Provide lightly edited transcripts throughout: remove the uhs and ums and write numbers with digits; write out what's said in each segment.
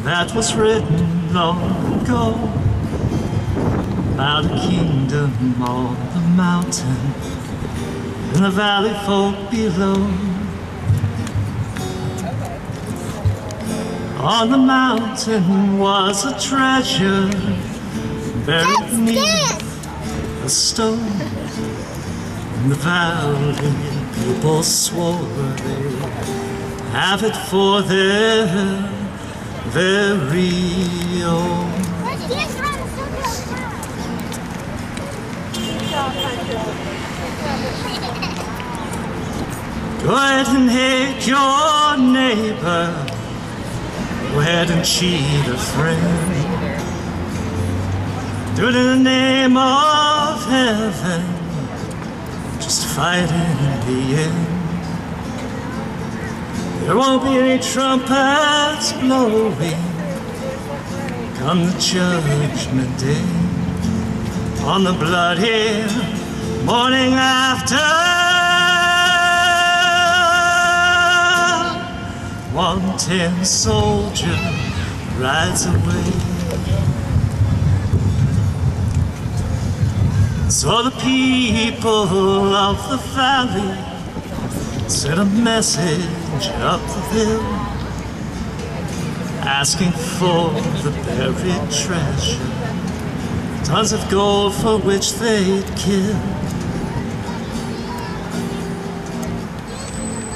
that was written long ago about a kingdom on the mountain and the valley folk below. On the mountain was a treasure buried beneath a stone. In the valley, people swore they'd have it for their very own. Go ahead and hate your neighbor. Go ahead and cheat a friend. Do it in the name of heaven. Just fight in the end. There won't be any trumpets blowing come the judgment day. On the bloody morning after, 110 soldier rides away. So the people of the valley sent a message up the hill, asking for the buried treasure, tons of gold for which they'd kill.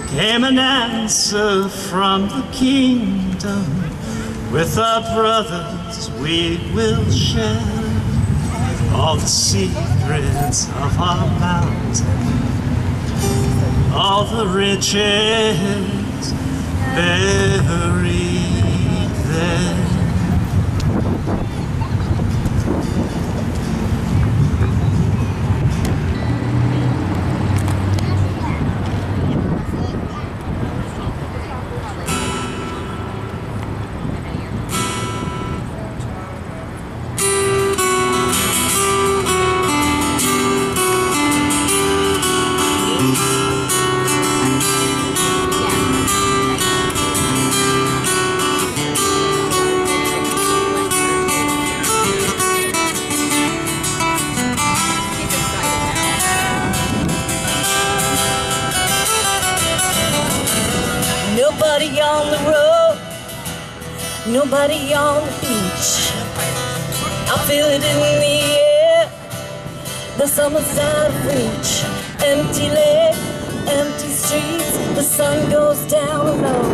Came an answer from the kingdom, with our brothers we will share all the secrets of our mountain, all the riches buried there. Nobody on the road, nobody on the beach. I feel it in the air, the summer's out of reach. Empty lake, empty streets, the sun goes down low.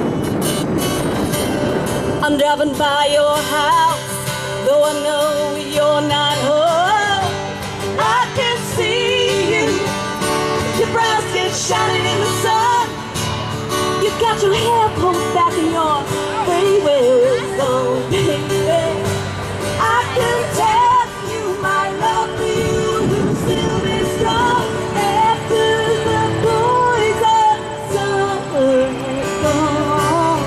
I'm driving by your house, though I know you're not home. I can see you, your brown skin shining in the sun. You got your hair pulled back in your freeway, so baby, I can tell you my love for you will still be strong after the poison summer is gone.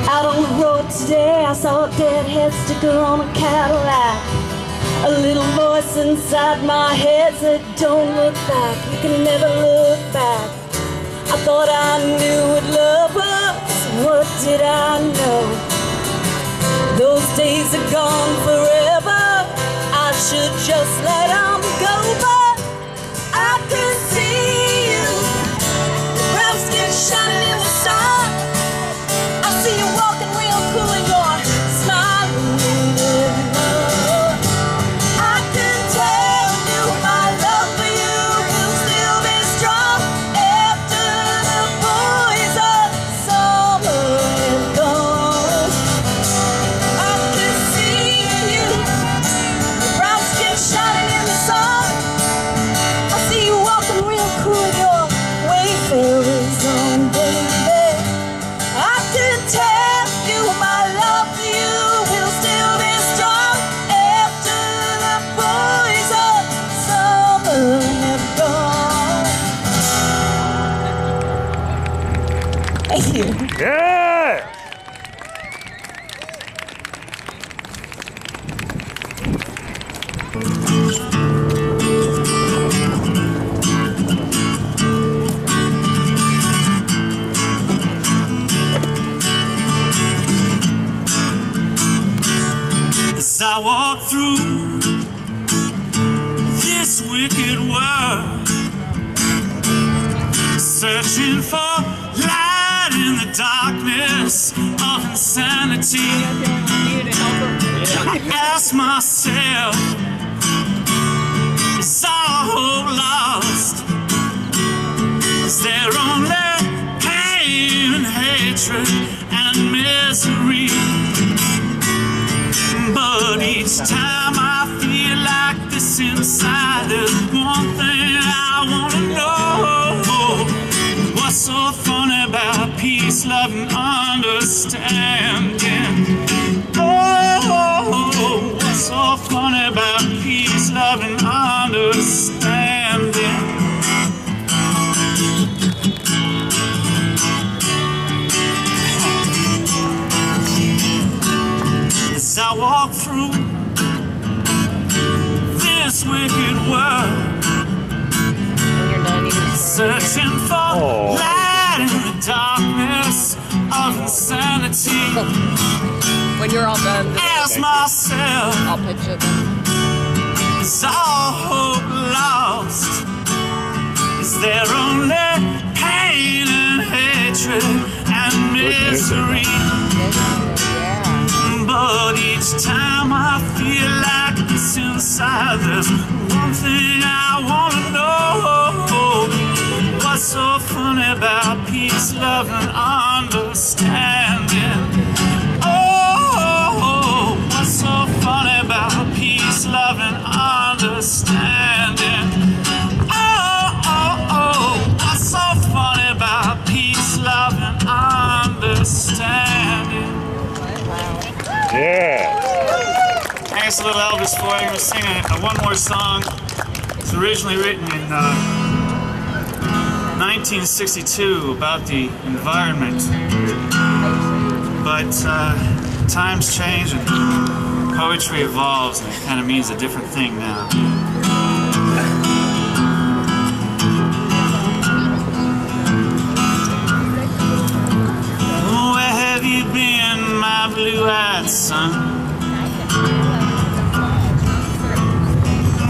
Out on the road today, I saw a deadhead sticker on a Cadillac. A little voice inside my head said, don't look back, you can never look back. I thought I knew what love was, what did I know? Those days are gone forever, I should just let them go. But I can see you, brown skin shining in the sun. I see you walking real cool in your smiling. I can tell you my love for you will still be strong after the poison summer is gone. I can see you, brown skin shining in the sun. As I walk through this wicked world, searching for light in the darkness of insanity, I ask myself, is all hope lost? Is there only pain and hatred and misery? But each time I feel like this inside, there's one thing I want to know. What's so funny about peace, love, and understanding? Oh, what's so funny about peace, love, and understanding? As I walk through this wicked world, searching for light in the darkness of insanity. When you're all done, ask myself, I'll picture them. is all hope lost? Is there only pain and hatred and misery? But each time I feel like this inside, there's one thing I want to know. What's so funny about peace, love, and understanding? Oh, what's so funny about peace, love, and understanding? Oh, what's so funny about peace, love, and understanding? Yeah. Thanks a little Elvis for you. I'm going to sing one more song. It's originally written in 1962 about the environment. But times change and poetry evolves, and it kind of means a different thing now. Where have you been, my blue-eyed son?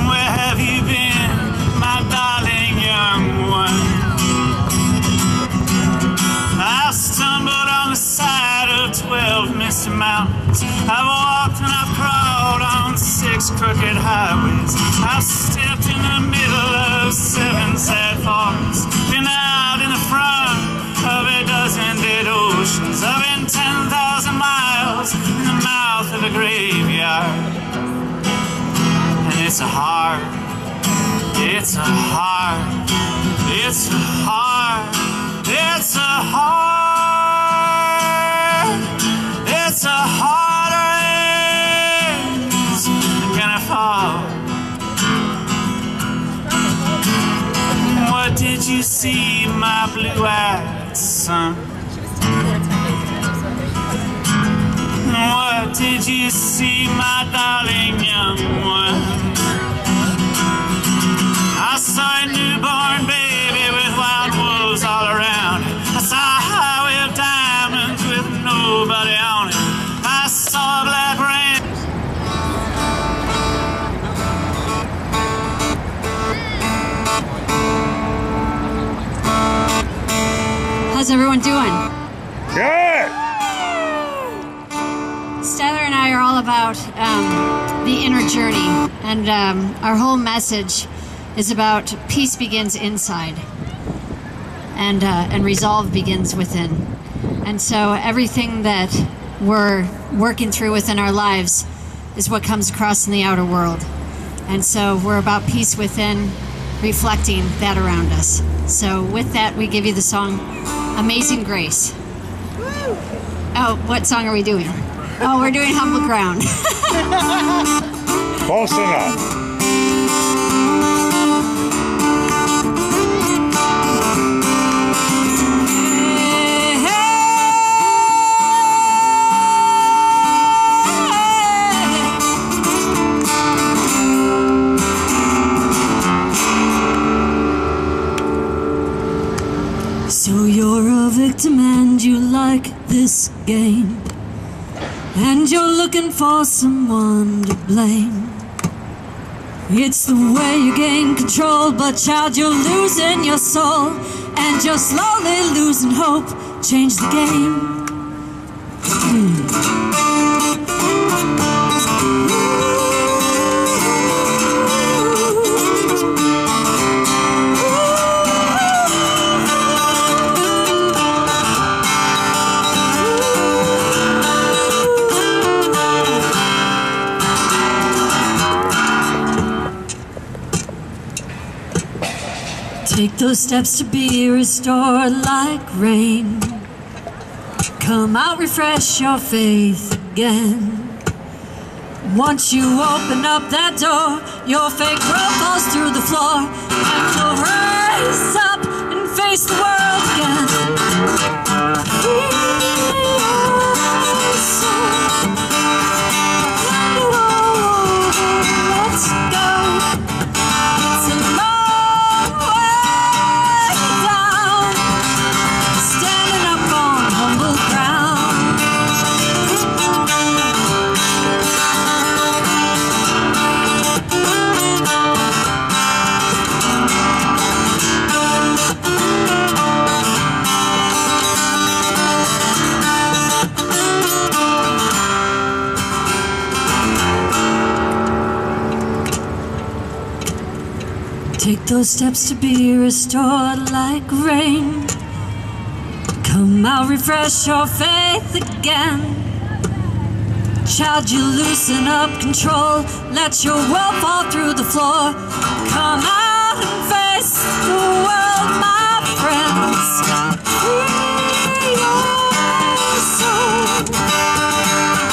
Where have you been, my darling young one? I've stumbled on the side of 12 misty mountains. I've walked and I've crawled on 6 crooked highways. I've stepped in the middle of 7 sad forests. Been out in the front of a dozen dead oceans. I've been 10,000 miles in the mouth of a graveyard. And it's a hard, it's a hard, it's a hard, it's a hard, it's a hard rain's gonna fall. What did you see, my blue-eyed son? What did you see, my darling young one? I saw a newborn baby with wild wolves all around it. I saw a highway of diamonds with nobody on it. I saw a black rain. How's everyone doing? Good. Styler and I are all about the inner journey, and our whole message is about peace begins inside, and resolve begins within. And so everything that we're working through within our lives is what comes across in the outer world. And so we're about peace within, reflecting that around us. So with that, we give you the song Amazing Grace. Oh, what song are we doing? Oh, we're doing Humble Ground. Close enough. So you're a victim and you like this game, and you're looking looking for someone to blame. It's the way you gain control, but child, you're losing your soul, and you're slowly losing hope. Change the game. Take those steps to be restored like rain. Come out, refresh your faith again. Once you open up that door, your fake world falls through the floor, and you'll rise up and face the world again. Free your soul. Let it all over. Let's go. It's a long way down, standing up on humble ground. Take those steps to be restored like rain. Come out, refresh your faith again. Child, you loosen up control. Let your world fall through the floor. Come out and face the world, my friends. Free your soul.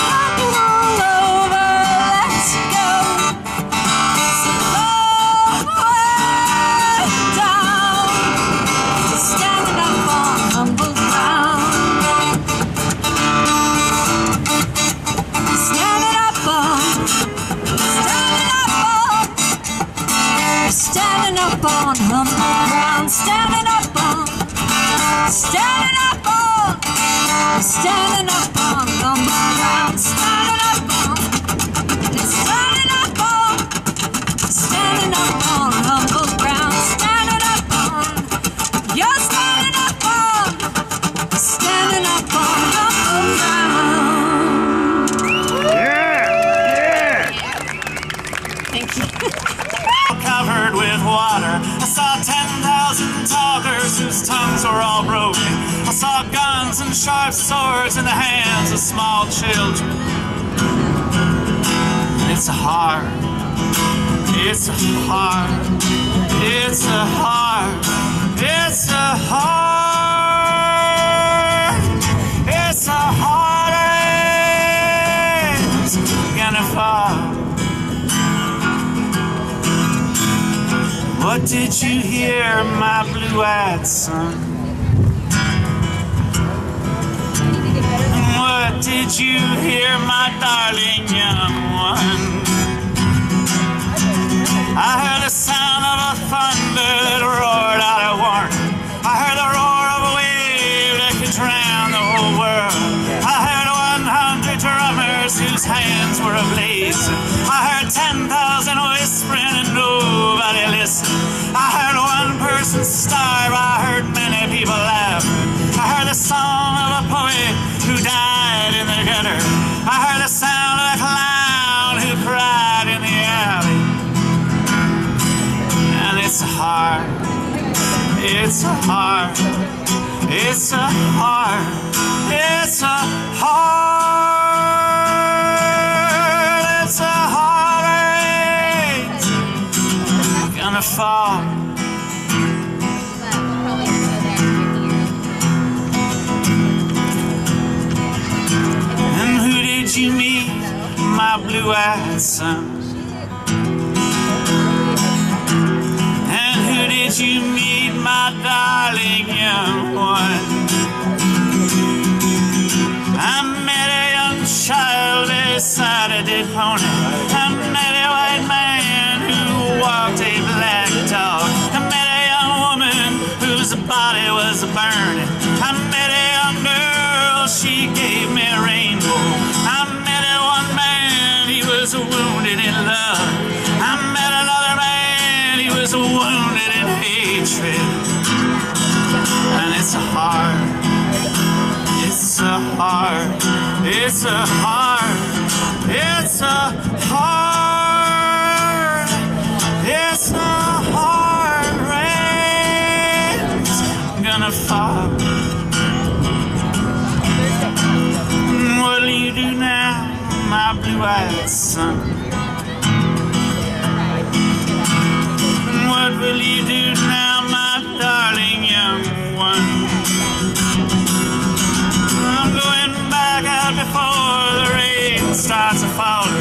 Rock it all over, let's go. It's a long way down, standing up on humble ground. Standing up on humble ground. Standing up on humble ground. Standing up on humble ground. Standing up on, you're standing up on humble ground. Thank you. Covered with water, I saw 10,000 talkers whose tongues were all broken. I saw guns and sharp swords in the hands of small children. It's hard, it's hard, it's hard, it's hard, it's hard, it's gonna fall. What did you hear, my blue-eyed son? What did you hear, my darling young one? I heard the sound of a thunder that roared out a warning. I heard the roar of a wave that could drown the whole world. I heard 100 drummers whose hands were ablaze. I heard 10,000 whispering and nobody listened. I heard one person starve, I heard many people laugh. I heard the song of a poet who died in the gutter. I heard the sound of a clown who cried in the alley. And it's hard, it's hard, it's hard, it's hard, it's hard, it's gonna fall. And who did you meet, my blue-eyed son? And who did you meet, my darling young one? I met a young child beside a dead pony. I met a white man who walked a black dog. I met a young woman whose body was burning. I met a young girl, she gave me a rainbow. I met a one was wounded in love. I met another man, he was wounded in hatred. And it's hard, it's a hard, it's a hard, it's a hard, it's a hard rain's gonna fall. What'll you do now, my blue-eyed son? What will you do now, my darling young one? I'm going back out before the rain starts to fall.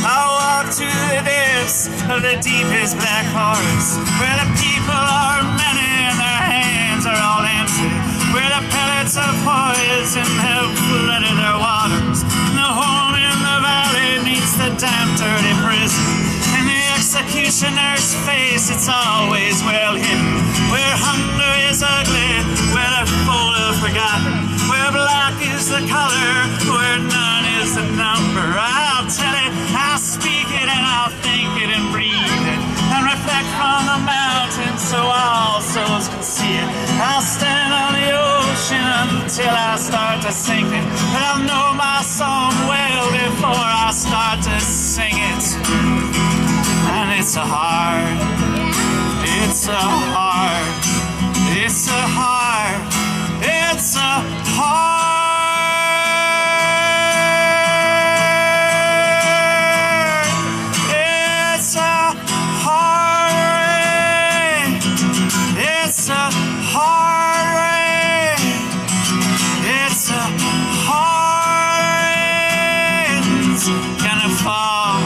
I'll walk to the depths of the deepest black forest, where the people are many and their hands are all empty, where the pellets of poison have flooded their waters. The home in the valley meets the damp, dirty prison. In the executioner's face, it's always well hidden. Where hunger is ugly, where the full are forgotten, where black is the color, where none is the number. I'll tell it, I'll speak it, and I'll think it and breathe it, and reflect from the mountains so all souls can see it. I'll stand on the ocean until I start to sink it, and I'll know my song well before I start to sing it. And it's a hard, it's a hard, it's a hard, it's a hard, it's a hard rain, it's a hard rain, it's a hard rain's gonna fall.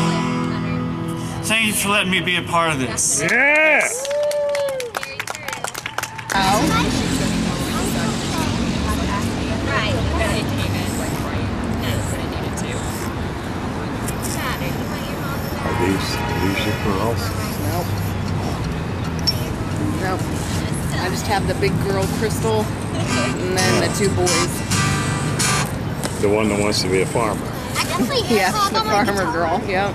Thank you for letting me be a part of this. Yeah! Are these your girls? Nope. Nope. I just have the big girl, Crystal, and then the two boys. The one that wants to be a farmer. Yeah, the farmer girl, yep.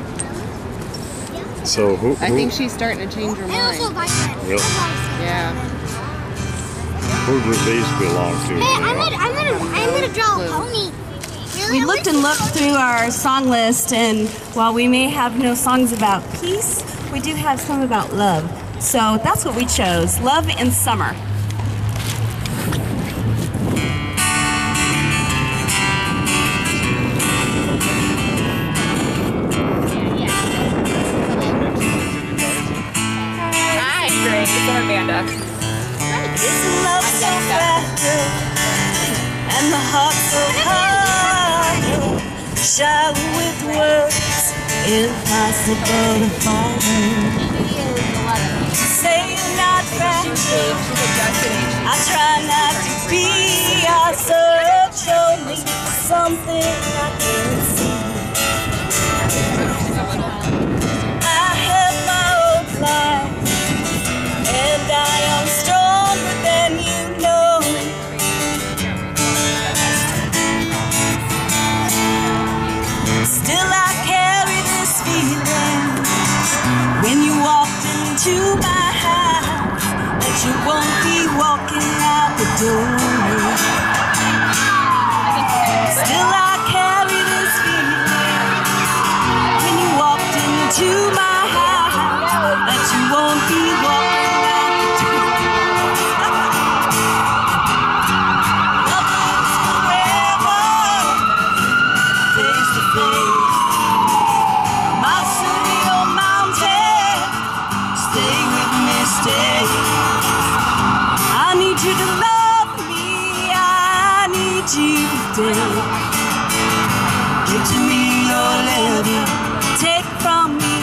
So who? I think she's starting to change her mind. Really? Yeah. Who do these belong to? Hey, I'm gonna draw a pony. We looked and looked through our song list, and while we may have no songs about peace, we do have some about love. So that's what we chose, Love in Summer. Hi, Grace. Or Amanda. Isn't love so fragile, and the heart so hollow, shallow with words, impossible to follow. Say you're not fragile, I try not to be. I search, show me something I can't see. I have my own life, and I am stronger than you know. Still I carry this feeling when you walked into my house, that you won't be walking out the door. Still I carry this feeling when you walked into my house, that you won't be walking out the door. Love is forever, face to face. My city or mountain, stay with me, stay. I need you to love me, I need you today. Give to me your love, take from me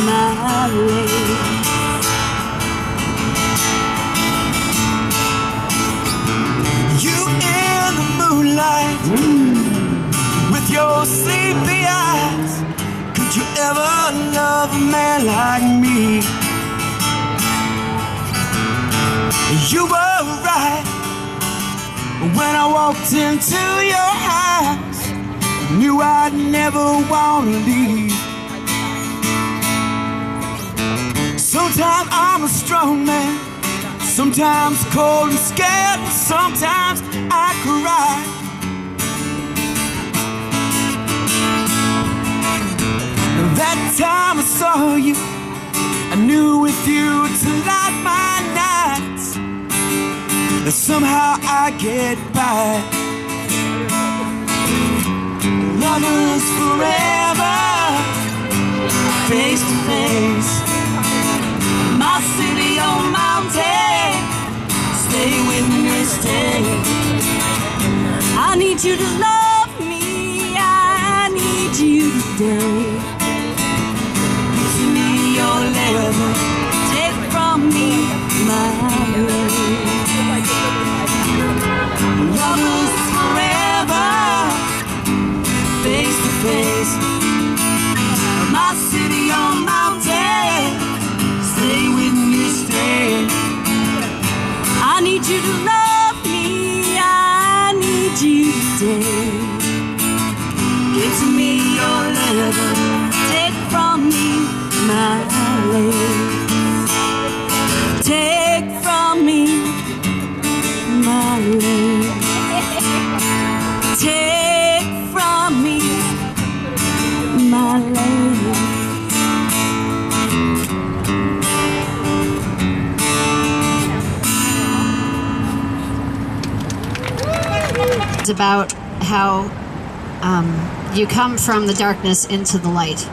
my way. You in the moonlight, with your sleepy eyes, could you ever love a man like me? You were right when I walked into your house, knew I'd never want to leave. strong man, sometimes cold and scared, and sometimes I cry. That time I saw you, I knew with you to light my nights, that somehow I get by. Lovers forever, face to face. My city on mountain, stay with me, stay. I need you to love me, I need you today. Give me your leather, take from me my love. Lovers forever, face to face. My city on mountain, stay with me, stay. I need you to love me, I need you today. Give me your leather, take from me my love. Take from me my love. Take from me my love. It's about how you come from the darkness into the light.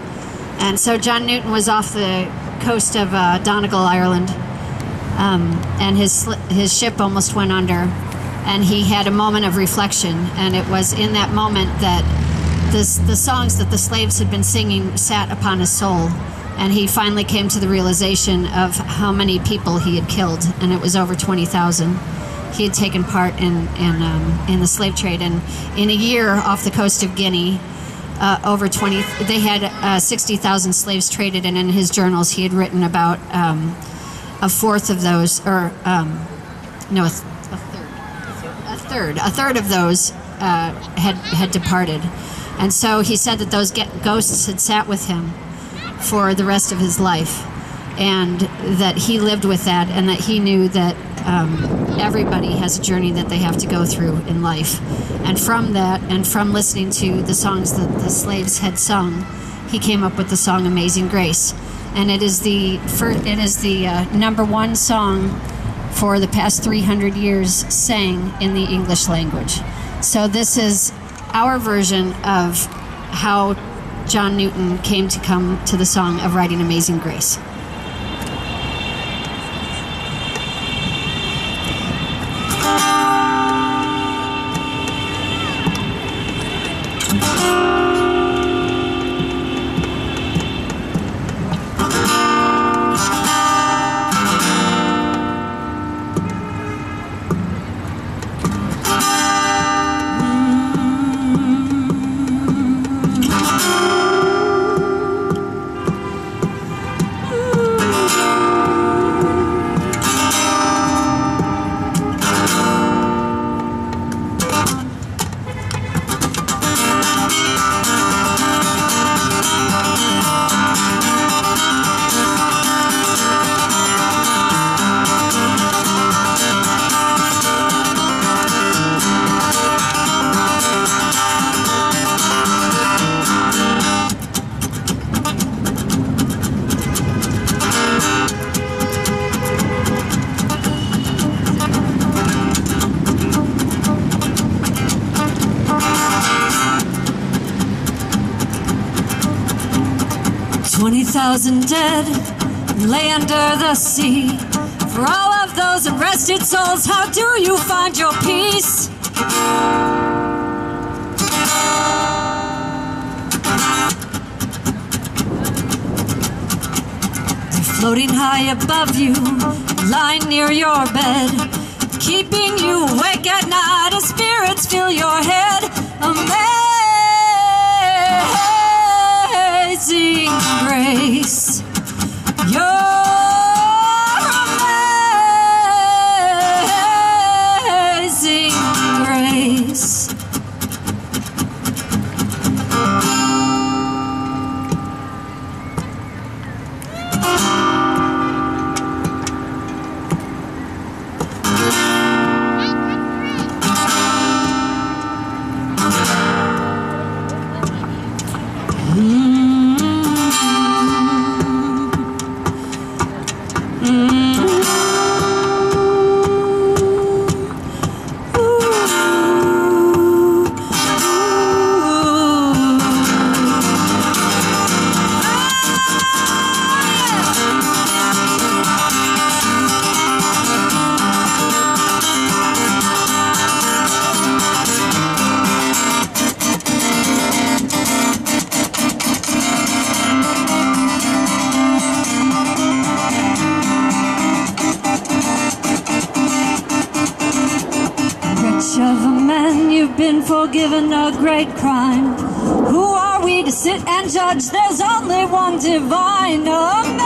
And so John Newton was off the coast of Donegal, Ireland, and his ship almost went under, and he had a moment of reflection, and it was in that moment that the songs that the slaves had been singing sat upon his soul, and he finally came to the realization of how many people he had killed, and it was over 20,000. He had taken part in the slave trade, and in a year off the coast of Guinea, they had 60,000 slaves traded, and in his journals he had written about a fourth of those, or no, a third of those had departed. And so he said that those ghosts had sat with him for the rest of his life, and that he lived with that, and that he knew that everybody has a journey that they have to go through in life. And from that, and from listening to the songs that the slaves had sung, he came up with the song Amazing Grace. And it is the #1 song for the past 300 years sang in the English language. So this is our version of how John Newton came to the song of writing Amazing Grace. Thousand dead lay under the sea. For all of those arrested souls, how do you find your peace? They're floating high above you, lying near your bed, keeping you awake at night as spirits fill your head. Amazing grace, your amazing grace. forgiven a great crime. Who are we to sit and judge? There's only one divine. Amazing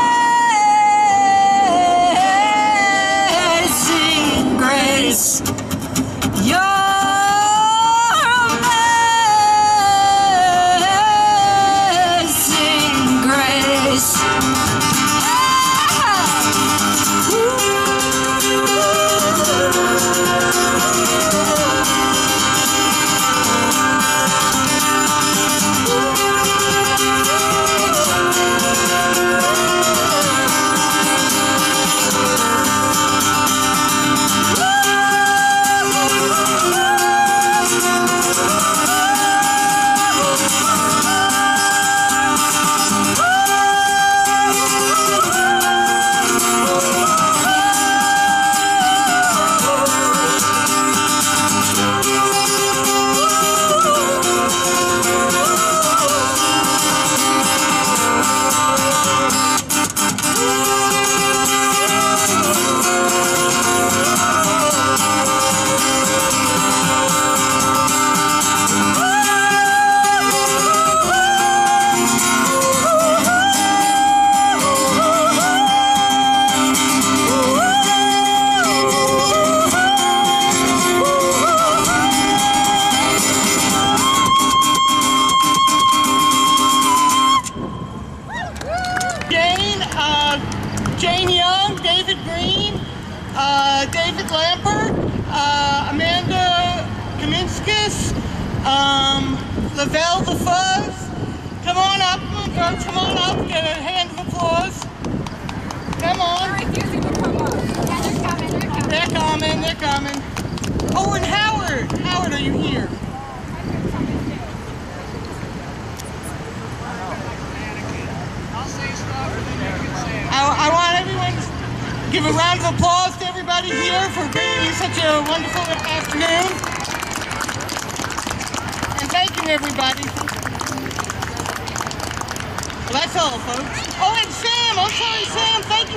grace. Your amazing grace. Jane Young, David Green, David Lampert, Amanda Kaminskis, Lavelle the Fuzz. Come on up, folks, come on up, get a hand of applause. Come on. They're coming. Oh, and Howard. Howard, are you here? I want everyone to give a round of applause to everybody here for bringing me such a wonderful afternoon. And thank you, everybody. Well, that's all, folks. Oh, and Sam. I'm sorry, Sam. Thank